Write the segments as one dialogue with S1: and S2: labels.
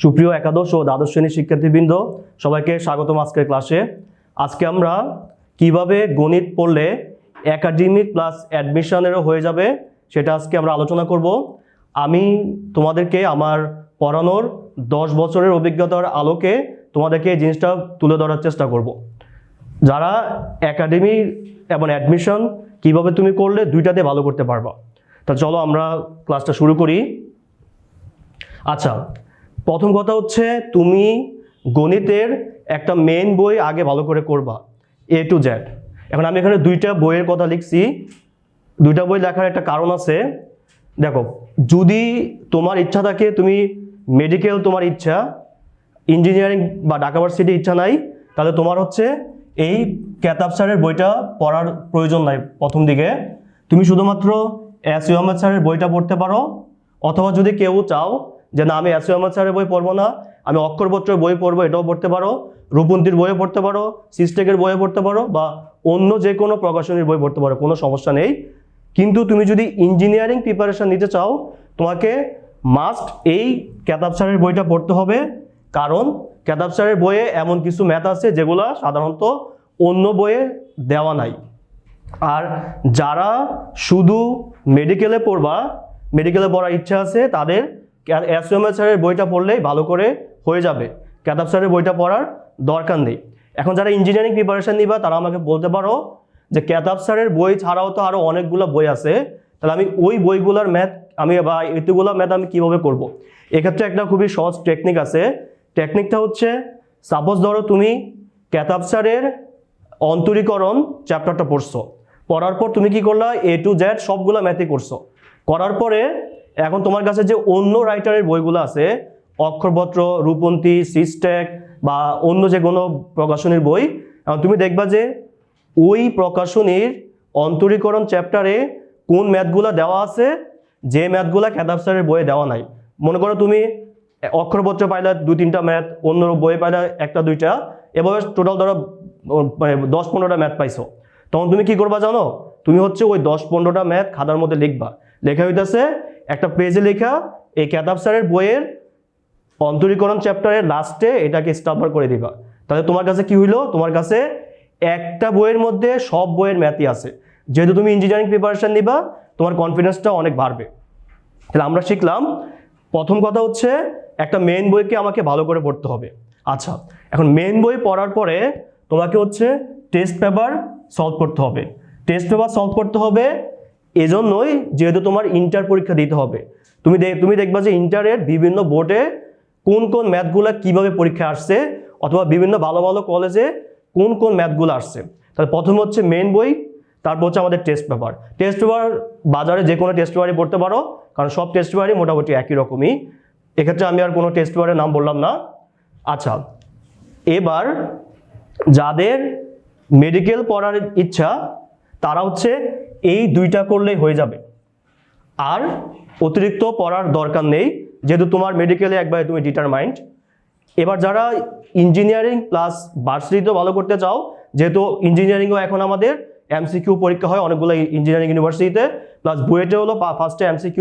S1: সুপ্রিয় একাদশ ও দ্বাদশ শ্রেণীর শিক্ষার্থীবৃন্দ, সবাইকে স্বাগতম আজকের ক্লাসে। আজকে আমরা কিভাবে গণিত পড়লে একাডেমিক প্লাস অ্যাডমিশনেরও হয়ে যাবে সেটা আজকে আমরা আলোচনা করব। আমি তোমাদেরকে আমার পড়ানোর 10 বছরের অভিজ্ঞতার আলোকে তোমাদেরকে এই জিনিসটা তুলে ধরার চেষ্টা করব। যারা একাডেমি এবং অ্যাডমিশন কিভাবে তুমি করলে দুইটাতে ভালো করতে পারবা। তা চলো আমরা ক্লাসটা শুরু করি। আচ্ছা, প্রথম কথা হচ্ছে তুমি গণিতের একটা মেইন বই আগে ভালো করে করবা, A to Z। এখন আমি এখানে দুইটা বইয়ের কথা লিখছি। দুইটা বই লেখার একটা কারণ আছে। দেখো, যদি তোমার ইচ্ছা থাকে তুমি মেডিকেল, তোমার ইচ্ছা ইঞ্জিনিয়ারিং বা ঢাকা ভার্সিটি ইচ্ছা নাই, তাহলে তোমার হচ্ছে এই কেতাব স্যারের বইটা পড়ার প্রয়োজন নাই। প্রথম দিকে তুমি শুধুমাত্র এস ইউ আহমেদ স্যারের বইটা পড়তে পারো, অথবা যদি কেউ চাও যে না আমি এস ইউ আহমেদ স্যারের বই পড়বো না, আমি অক্ষরপত্রের বই পড়বো, এটাও পড়তে পারো। রূপন্তীর বইও পড়তে পারো, সিস্টেকের বইও পড়তে পারো, বা অন্য যে কোনো প্রকাশনীর বই পড়তে পারো, কোনো সমস্যা নেই। কিন্তু তুমি যদি ইঞ্জিনিয়ারিং প্রিপারেশন নিতে চাও, তোমাকে মাস্ট এই কেতাব স্যারের বইটা পড়তে হবে। কারণ কেতাব স্যারের বইয়ে এমন কিছু ম্যাথ আছে যেগুলো সাধারণত অন্য বইয়ে দেওয়া নাই। আর যারা শুধু মেডিকেলে পড়বা, মেডিকেলে পড়ার ইচ্ছা আছে, তাদের এস ইউ আহমেদ স্যারের বইটা পড়লেই ভালো করে হয়ে যাবে। কেতাব স্যারের বইটা পড়ার দরকার নেই। এখন যারা ইঞ্জিনিয়ারিং প্রিপারেশন নিবা তারা আমাকে বলতে পারো যে কেতাব স্যারের বই ছাড়াও তো আরও অনেকগুলো বই আছে, তাহলে আমি ওই বইগুলোর ম্যাথ বা এতগুলো ম্যাথ আমি কীভাবে করব। এক্ষেত্রে একটা খুবই সহজ টেকনিক আছে। টেকনিকটা হচ্ছে, সাপোজ ধরো তুমি কেতাব স্যারের অন্তরীকরণ চ্যাপ্টারটা পড়ছো, পড়ার পর তুমি কি করলা, A to Z সবগুলো ম্যাথই করছো। করার পরে এখন তোমার কাছে যে অন্য রাইটারের বইগুলো আছে, অক্ষরপত্র, রূপন্তী, সিস্টেক বা অন্য যে কোনো প্রকাশনীর বই, এখন তুমি দেখবা যে ওই প্রকাশনীর অন্তরীকরণ চ্যাপ্টারে কোন ম্যাথগুলো দেওয়া আছে যে ম্যাথগুলো কেতাব স্যারের বইয়ে দেওয়া নাই। মনে করো তুমি অক্ষরপত্র পাইলা 2-3টা ম্যাথ, অন্য বইয়ে পাইলা 1-2টা, এভাবে টোটাল ধরো 10-15টা ম্যাথ পাইছো। তখন তুমি কি করবা জানো, তুমি হচ্ছে ওই 10-15টা ম্যাথ খাতার মধ্যে লিখবা। লেখা হইতেছে একটা পেজে লেখা এই কেতাব স্যারের বইয়ের অন্তরীকরণ চ্যাপ্টারের লাস্টে এটাকে স্টাম্পার করে দিবা। তাহলে তোমার কাছে কি হইলো, তোমার কাছে একটা বইয়ের মধ্যে সব বইয়ের ম্যাথই আছে। যেহেতু তুমি ইঞ্জিনিয়ারিং প্রিপারেশন নিবা, তোমার কনফিডেন্সটা অনেক বাড়বে। তাহলে আমরা শিখলাম, প্রথম কথা হচ্ছে একটা মেইন বইকে আমাকে ভালো করে পড়তে হবে। আচ্ছা, এখন মেইন বই পড়ার পরে তোমাকে হচ্ছে টেস্ট পেপার সলভ করতে হবে। টেস্ট পেপার সলভ করতে হবে এজন্যই যেহেতু তোমার ইন্টার পরীক্ষা দিতে হবে। তুমি দেখবা যে ইন্টারের বিভিন্ন বোর্ডে কোন কোন ম্যাথগুলো কিভাবে পরীক্ষা আসছে, অথবা বিভিন্ন ভালো ভালো কলেজে কোন কোন ম্যাথগুলো আসছে। তাহলে প্রথম হচ্ছে মেইন বই, তারপর হচ্ছে আমাদের টেস্ট পেপার। টেস্ট পেপার বাজারে যে কোনো টেস্ট পেপারই পড়তে পারো, কারণ সব টেস্ট পেপারই মোটামুটি একই রকমই। এক্ষেত্রে আমি আর কোনো টেস্ট পেপারের নাম বললাম না। আচ্ছা, এবার যাদের মেডিকেল পড়ার ইচ্ছা তারা হচ্ছে এই দুইটা করলেই হয়ে যাবে, আর অতিরিক্ত পড়ার দরকার নেই, যেহেতু তোমার মেডিকেলে একবারে তুমি ডিটারমাইন্ড। এবার যারা ইঞ্জিনিয়ারিং প্লাস ভার্সিটিতেও ভালো করতে চাও, যেহেতু ইঞ্জিনিয়ারিংও এখন আমাদের MCQ পরীক্ষা হয় অনেকগুলো ইঞ্জিনিয়ারিং ইউনিভার্সিটিতে, প্লাস বুয়েটে হলো ফার্স্টে MCQ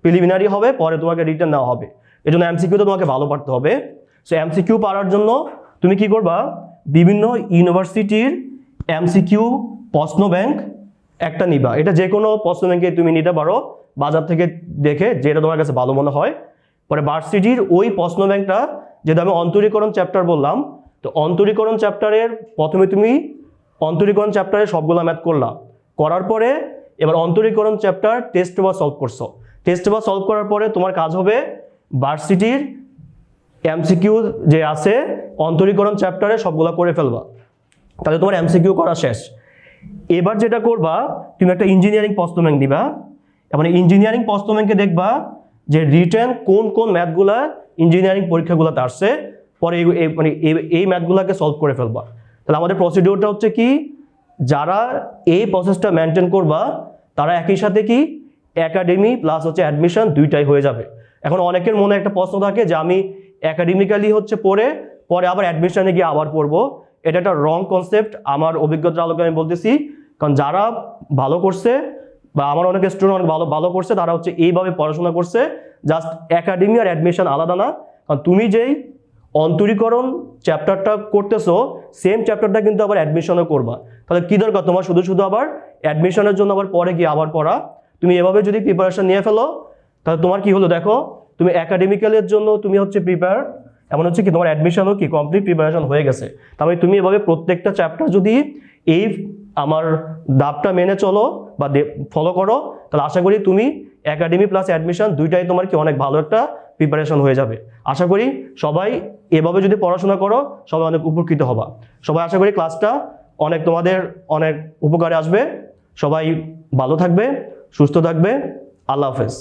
S1: প্রিলিমিনারি হবে, পরে তোমাকে রিটার্ন নেওয়া হবে। এই জন্য MCQতে তোমাকে ভালো পারতে হবে। সো MCQ পারার জন্য তুমি কি করবা, বিভিন্ন ইউনিভার্সিটির MCQ প্রশ্ন ব্যাংক একটা নিবা। এটা যে কোনো প্রশ্ন ব্যাংকে তুমি নিতে পারো বাজার থেকে দেখে, যেটা তোমার কাছে ভালো মনে হয়। পরে ভার্সিটির ওই প্রশ্ন ব্যাংকটা, যেটা আমি অন্তরীকরণ চ্যাপ্টার বললাম, তো অন্তরীকরণ চ্যাপ্টারের প্রথমে তুমি অন্তরীকরণ চ্যাপ্টারে সবগুলো ম্যাথ করলা। করার পরে এবার অন্তরীকরণ চ্যাপ্টার টেস্ট পেপার সলভ করছো। টেস্ট পেপার সলভ করার পরে তোমার কাজ হবে ভার্সিটির MCQ যে আছে অন্তরীকরণ চ্যাপ্টারে সবগুলো করে ফেলবা। তাহলে তোমার MCQ করা শেষ। এবার যেটা করবা, তুমি একটা ইঞ্জিনিয়ারিং প্রশ্ন ব্যাংক দিবা। মানে ইঞ্জিনিয়ারিং প্রশ্ন ব্যাংকে দেখবা যে রিটেন কোন কোন ম্যাথগুলা ইঞ্জিনিয়ারিং পরীক্ষাগুলোতে আসছে, পরে এই ম্যাথগুলোকে সলভ করে ফেলবা। তাহলে আমাদের প্রসিডিওরটা হচ্ছে কি, যারা এই প্রসেসটা মেনটেন করবা তারা একই সাথে কি একাডেমি প্লাস হচ্ছে অ্যাডমিশন দুইটাই হয়ে যাবে। এখন অনেকের মনে একটা প্রশ্ন থাকে যে আমি একাডেমিক্যালি হচ্ছে পরে আবার অ্যাডমিশনে গিয়ে আবার পড়বো। এটা একটা রং কনসেপ্ট। আমার অভিজ্ঞতার আলোকে আমি বলতেছি, কারণ যারা ভালো করছে বা আমার অনেক স্টুডেন্ট অনেক ভালো করছে, তারা হচ্ছে এইভাবে পড়াশোনা করছে। জাস্ট একাডেমি আর অ্যাডমিশন আলাদা না, কারণ তুমি যেই অন্তরীকরণ চ্যাপ্টারটা করতেছো সেম চ্যাপ্টারটা কিন্তু আবার অ্যাডমিশনও করবা। তাহলে কি দরকার তোমার শুধু শুধু আবার অ্যাডমিশনের জন্য আবার পরে গিয়ে আবার পড়া? তুমি এভাবে যদি প্রিপারেশন নিয়ে ফেলো তাহলে তোমার কি হলো দেখো, তুমি একাডেমিক্যালের জন্য তুমি হচ্ছে প্রিপেয়ার, এমন হচ্ছে কি তোমার অ্যাডমিশনও কি কমপ্লিট প্রিপারেশন হয়ে গেছে। তাহলে তুমি এভাবে প্রত্যেকটা চ্যাপ্টার যদি এই আমার ধাপটা মেনে চলো বা ফলো করো, তাহলে আশা করি তুমি একাডেমি প্লাস অ্যাডমিশন দুইটাই তোমার কি অনেক ভালো একটা প্রিপারেশন হয়ে যাবে। আশা করি সবাই এভাবে যদি পড়াশোনা করো সবাই অনেক উপকৃত হবা। সবাই আশা করি ক্লাসটা অনেক তোমাদের অনেক উপকারে আসবে। সবাই ভালো থাকবে, সুস্থ থাকবে। আল্লাহ হাফেজ।